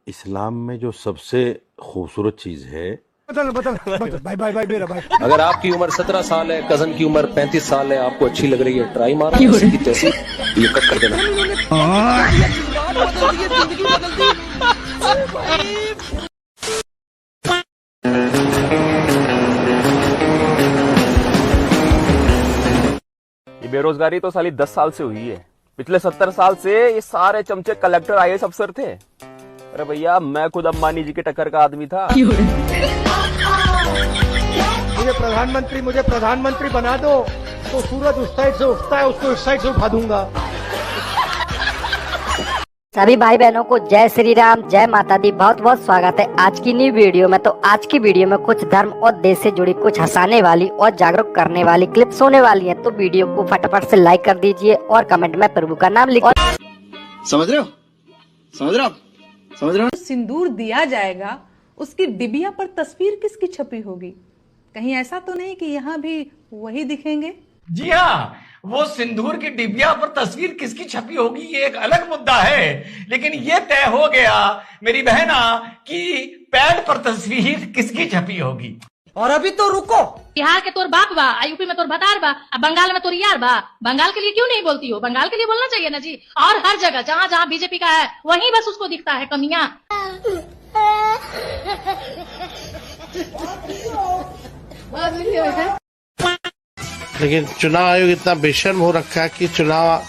इस्लाम में जो सबसे खूबसूरत चीज है, बदल भाई भाई भाई मेरा भाई। अगर आपकी उम्र 17 साल है, कजन की उम्र 35 साल है, आपको अच्छी लग रही है, ट्राई मारो, इसकी तहसील ये कट कर देना। ये बेरोजगारी तो साली 10 साल से हुई है। पिछले 70 साल से ये सारे चमचे कलेक्टर IAS अफसर थे। अरे भैया, मैं खुद अंबानी जी के टक्कर का आदमी था। मुझे प्रधानमंत्री बना दो तो सूरज उस साइड से उठता है, उसको इस साइड से उठा दूंगा। सभी भाई बहनों को जय श्री राम, जय माता दी। बहुत बहुत स्वागत है आज की न्यू वीडियो में। तो आज की वीडियो में कुछ धर्म और देश से जुड़ी कुछ हंसाने वाली और जागरूक करने वाली क्लिप्स होने वाली हैं। तो वीडियो को फटाफट से लाइक कर दीजिए और कमेंट में प्रभु का नाम लिखो। समझ रहे हो? सिंदूर दिया जाएगा, उसकी डिबिया पर तस्वीर किसकी छपी होगी? कहीं ऐसा तो नहीं कि यहाँ भी वही दिखेंगे? जी हाँ, वो सिंदूर की डिबिया पर तस्वीर किसकी छपी होगी ये एक अलग मुद्दा है, लेकिन ये तय हो गया मेरी बहना कि पैड पर तस्वीर किसकी छपी होगी। और अभी तो रुको, बिहार के तोर बाप बा, यूपी में तोर भतार बा, बंगाल में तोर यार बा। बंगाल के लिए क्यों नहीं बोलती हो? बंगाल के लिए बोलना चाहिए ना जी। और हर जगह जहाँ जहाँ बीजेपी का है वहीं बस उसको दिखता है कमियां। लेकिन चुनाव आयोग इतना बेशर्म हो रखा है कि चुनाव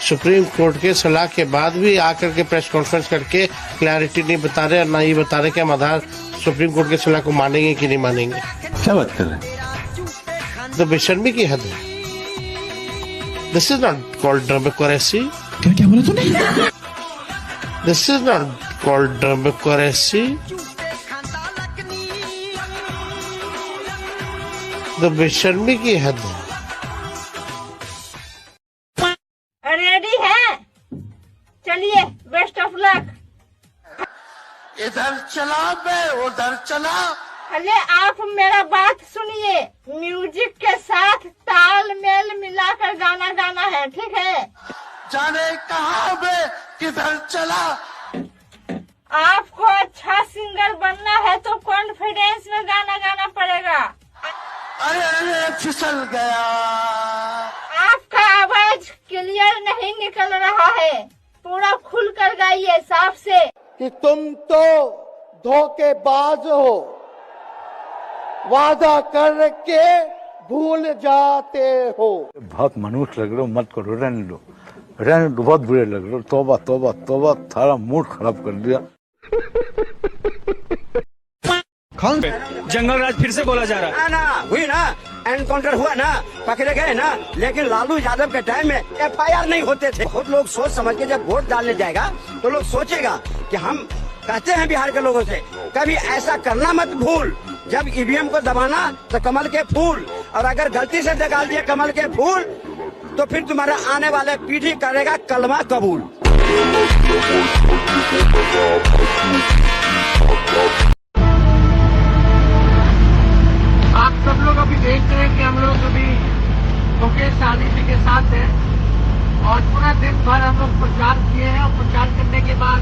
सुप्रीम कोर्ट के सलाह के बाद भी आकर के प्रेस कॉन्फ्रेंस करके क्लैरिटी नहीं बता रहे और ना ये बता रहे कि हम आधार सुप्रीम कोर्ट के सलाह को मानेंगे कि नहीं मानेंगे। क्या बात कर रहे हैं? तो बेशर्मी की हद है। This is not called democracy. क्या बोला तूने? This is not called democracy. तो बेशर्मी की हद है। रेडी है? चलिए, बेस्ट ऑफ लक। इधर चला बे, उधर चला। अरे आप मेरा बात सुनिए, म्यूजिक के साथ ताल मेल मिलाकर गाना गाना है, ठीक है? जाने कहाँ बे, किधर चला। आपको अच्छा सिंगर बनना है तो कॉन्फिडेंस में गाना गाना पड़ेगा। अरे फिसल गया। आपका आवाज क्लियर नहीं निकल रहा है, पूरा खुल कर गाइए साफ से। कि तुम तो धोखेबाज हो, वादा करके भूल जाते हो। बहुत मनुष्य लग रहे हो, मत करो, रहने दो, बहुत बुरे लग रहे हो। तौबा तौबा तौबा, सारा मूड खराब कर दिया। जंगल राज फिर से बोला जा रहा है ना हुई ना, एनकाउंटर हुआ ना, पकड़े गए ना, लेकिन लालू यादव के टाइम में FIR नहीं होते थे। बहुत लोग सोच समझ के जब वोट डालने जाएगा तो लोग सोचेगा कि हम कहते हैं बिहार के लोगों से कभी ऐसा करना मत भूल, जब EVM को दबाना तो कमल के फूल, और अगर गलती से दबा दिए कमल के फूल तो फिर तुम्हारा आने वाले पीढ़ी करेगा कलमा कबूल। आप सब लोग अभी देख रहे हैं कि हम लोग अभी मुकेश सहनी जी के साथ हैं और पूरा दिन भर हम लोग प्रचार किए हैं, और प्रचार करने के बाद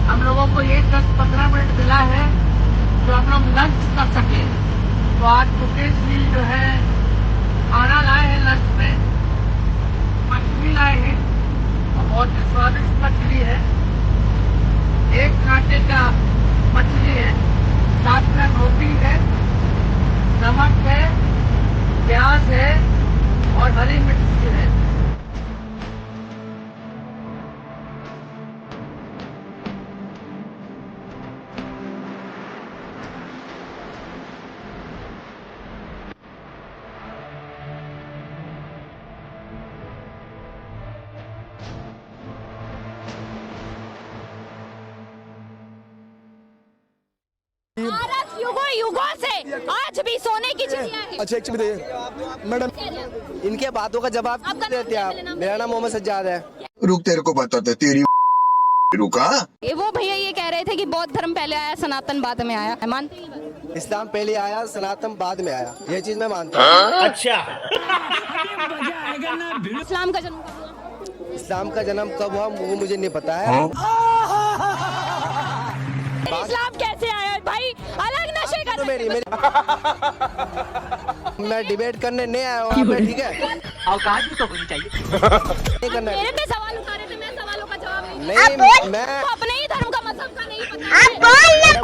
हम लोगों को ये 10-15 मिनट मिला है जो हम लोग लंच कर सके। तो आज मुकेश जी जो है खाना लाए हैं, लंच में मछली लाए हैं और बहुत ही स्वादिष्ट मछली है। 1 कांटे का मछली है, साथ में रोटी है, नमक है, प्याज है और हरी मिर्ची है। भारत युगों से आज भी सोने की चिड़िया है। अच्छा, एक मिनट मैडम, इनके बातों का जवाब क्यों देते हैं आप? मेरा नाम मोहम्मद सज्जाद है। रुक, तेरे को बताते तेरी रुका। वो भैया ये कह रहे थे कि बौद्ध धर्म पहले आया, सनातन बाद में आया। मानते हैं? इस्लाम पहले आया, सनातन बाद में आया, ये चीज मैं मानता हूँ। अच्छा, इस्लाम का जन्म कब हुआ? इस्लाम का जन्म कब हुआ वो मुझे नहीं पता है। मेरी मैं डिबेट करने नहीं आया हूँ, ठीक है? औकात भी तो होनी चाहिए। नहीं करना मेरे पे सवाल उठा रहे थे, मैं सवालों का जवाब नहीं, मैं अपने ही धर्म का मजहब का नहीं पता।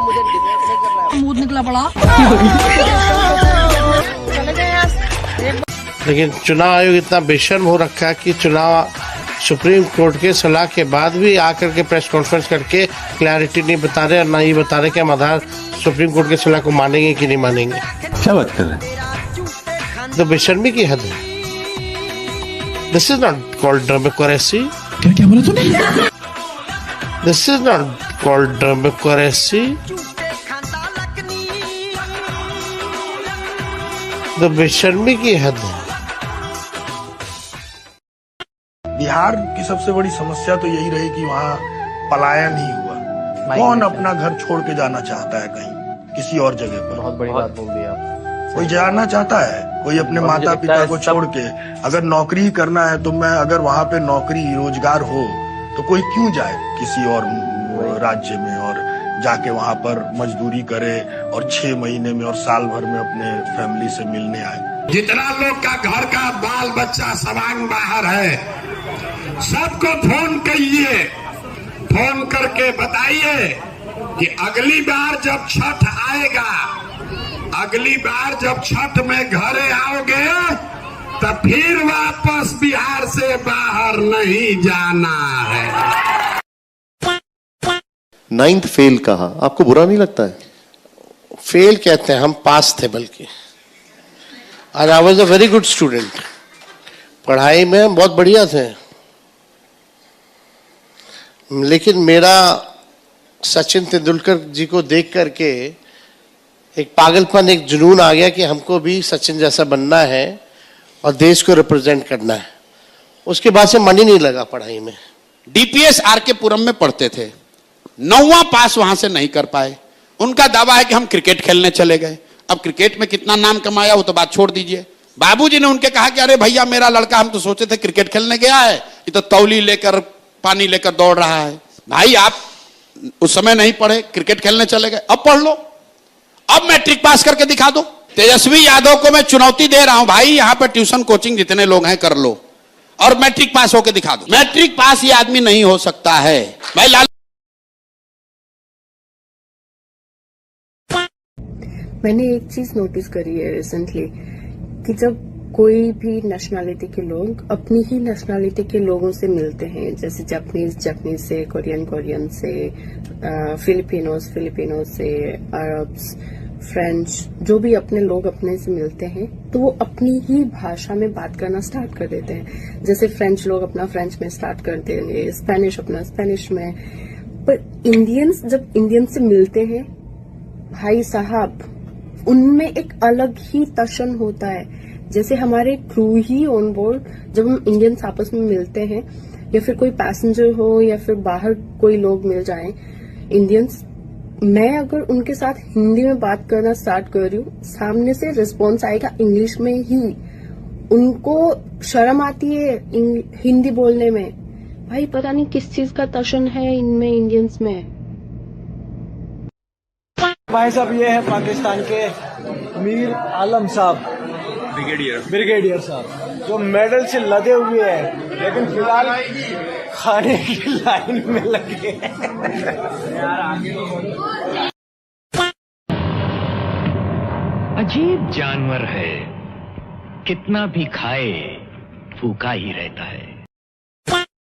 मुझे डिबेट नहीं करना है। मूड निकला पड़ा। लेकिन चुनाव आयोग इतना बेशर्म हो रखा है कि चुनाव सुप्रीम कोर्ट के सलाह के बाद भी आकर के प्रेस कॉन्फ्रेंस करके क्लैरिटी नहीं बता रहे और ना ये बता रहे कि हम आधार सुप्रीम कोर्ट के सलाह को मानेंगे कि नहीं मानेंगे। क्या बात कर रहे हैं? तो बेशर्मी की हद है। This is not called democracy. क्या बोला तूने? This is not called democracy. तो बेशर्मी की हद है। बिहार की सबसे बड़ी समस्या तो यही रही कि वहाँ पलायन ही हुआ। कौन अपना घर छोड़ के जाना चाहता है कहीं किसी और जगह पर? बहुत बड़ी बात बोल दी आप। कोई जाना चाहता है? कोई अपने माता पिता को छोड़ के? अगर नौकरी ही करना है तो मैं अगर वहाँ पे नौकरी रोजगार हो तो कोई क्यों जाए किसी और राज्य में और जाके वहाँ पर मजदूरी करे और 6 महीने में और साल भर में अपने फैमिली से मिलने आए। जितना लोग का घर का बाल बच्चा सवांग बाहर है, सबको फोन करिए, फोन करके बताइए कि अगली बार जब छठ आएगा, अगली बार जब छठ में घरे आओगे तो फिर वापस बिहार से बाहर नहीं जाना है। 9th फेल कहा, आपको बुरा नहीं लगता है? फेल कहते हैं, हम पास थे। बल्कि आज I was a very good student, पढ़ाई में बहुत बढ़िया थे, लेकिन मेरा सचिन तेंदुलकर जी को देख करके एक पागलपन, एक जुनून आ गया कि हमको भी सचिन जैसा बनना है और देश को रिप्रेजेंट करना है। उसके बाद से मन ही नहीं लगा पढ़ाई में। डीपीएस आरके पुरम में पढ़ते थे, 9वां पास वहां से नहीं कर पाए। उनका दावा है कि हम क्रिकेट खेलने चले गए। अब क्रिकेट में कितना नाम कमाया वो तो बात छोड़ दीजिए। बाबूजी ने उनके कहा कि अरे भैया मेरा लड़का, हम तो सोचे थे क्रिकेट खेलने गया है, ये तो तौली लेकर पानी लेकर दौड़ रहा है। भाई आप उस समय नहीं पढ़े, क्रिकेट खेलने चले गए, अब पढ़ लो, अब मैट्रिक पास करके दिखा दो। तेजस्वी यादव को मैं चुनौती दे रहा हूं, भाई यहां पर ट्यूशन कोचिंग जितने लोग हैं कर लो और मैट्रिक पास होकर दिखा दो। मैट्रिक पास ये आदमी नहीं हो सकता है भाई। लाल मैंने एक चीज नोटिस करी है रिसेंटली कि जब कोई भी नेशनैलिटी के लोग अपनी ही नेशनैलिटी के लोगों से मिलते हैं, जैसे जापानीज से, कोरियन से, फिलिपिनो से, अरब्स, फ्रेंच, जो भी अपने लोग अपने से मिलते हैं तो वो अपनी ही भाषा में बात करना स्टार्ट कर देते हैं। जैसे फ्रेंच लोग अपना फ्रेंच में स्टार्ट कर देंगे, स्पेनिश अपना स्पेनिश में। पर इंडियंस जब इंडियन से मिलते हैं, भाई साहब, उनमें एक अलग ही टशन होता है। जैसे हमारे क्रू ही ऑन बोर्ड, जब हम इंडियंस आपस में मिलते हैं या फिर कोई पैसेंजर हो या फिर बाहर कोई लोग मिल जाएं इंडियंस, मैं अगर उनके साथ हिंदी में बात करना स्टार्ट कर रही हूँ, सामने से रिस्पॉन्स आएगा इंग्लिश में ही। उनको शर्म आती है हिंदी बोलने में। भाई पता नहीं किस चीज का टशन है इनमें, इंडियंस में। भाई साहब ये है पाकिस्तान के मीर आलम साहब, ब्रिगेडियर साहब, जो मेडल से लदे हुए हैं लेकिन फिलहाल खाने की लाइन में लगे हैं। अजीब जानवर है, कितना भी खाए भूखा ही रहता है।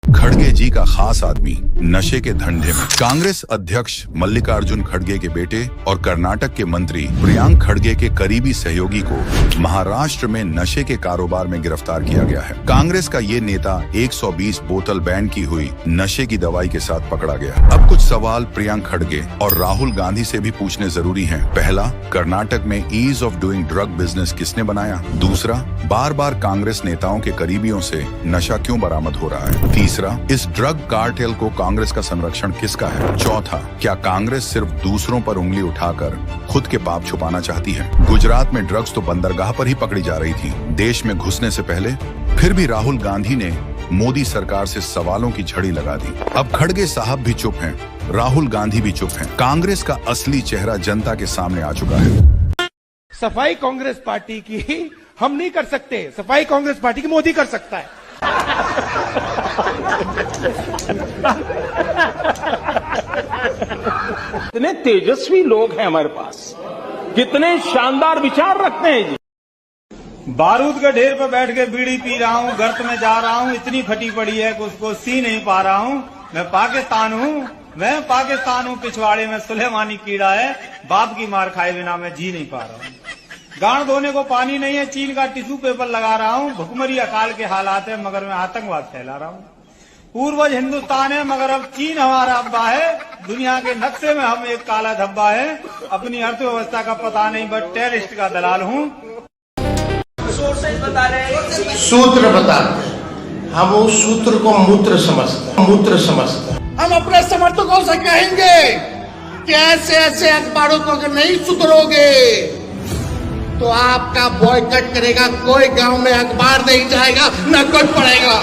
खड़गे जी का खास आदमी नशे के धंधे में। कांग्रेस अध्यक्ष मल्लिकार्जुन खड़गे के बेटे और कर्नाटक के मंत्री प्रियांक खड़गे के करीबी सहयोगी को महाराष्ट्र में नशे के कारोबार में गिरफ्तार किया गया है। कांग्रेस का ये नेता 120 बोतल बैन की हुई नशे की दवाई के साथ पकड़ा गया। अब कुछ सवाल प्रियांक खड़गे और राहुल गांधी से भी पूछने जरूरी हैं। पहला, कर्नाटक में ease of doing drug business किसने बनाया? दूसरा, बार बार कांग्रेस नेताओं के करीबियों से नशा क्यों बरामद हो रहा है? तीसरा, इस ड्रग कार्टेल को कांग्रेस का संरक्षण किसका है? चौथा, क्या कांग्रेस सिर्फ दूसरों पर उंगली उठाकर खुद के पाप छुपाना चाहती है? गुजरात में ड्रग्स तो बंदरगाह पर ही पकड़ी जा रही थी, देश में घुसने से पहले। फिर भी राहुल गांधी ने मोदी सरकार से सवालों की झड़ी लगा दी। अब खड़गे साहब भी चुप हैं, राहुल गांधी भी चुप हैं। कांग्रेस का असली चेहरा जनता के सामने आ चुका है। सफाई कांग्रेस पार्टी की हम नहीं कर सकते, सफाई कांग्रेस पार्टी की मोदी कर सकता है। कितने तेजस्वी लोग हैं हमारे पास, कितने शानदार विचार रखते हैं जी। बारूद के ढेर पर बैठ के बीड़ी पी रहा हूँ, गर्त में जा रहा हूँ, इतनी फटी पड़ी है कि उसको सी नहीं पा रहा हूँ। मैं पाकिस्तान हूँ, पिछवाड़े में सुलेमानी कीड़ा है, बाप की मार खाए बिना मैं जी नहीं पा रहा हूँ। गांड धोने को पानी नहीं है, चीन का टिश्यू पेपर लगा रहा हूँ। भुखमरी अकाल के हालात है, मगर मैं आतंकवाद फैला रहा हूँ। पूर्वज हिंदुस्तान है, मगर अब चीन हमारा अब्बा है। दुनिया के नक्शे में हम एक काला धब्बा है। अपनी अर्थव्यवस्था का पता नहीं, बट टेररिस्ट का दलाल हूँ। सूत्र बता, हम उस सूत्र को मूत्र समझते हैं। हम अपने समर्थकों से कहेंगे कि ऐसे अखबारों को अगर नहीं सुधरोगे तो आपका बॉयकॉट करेगा। कोई गांव में अखबार नहीं जाएगा, न कोई पढ़ेगा।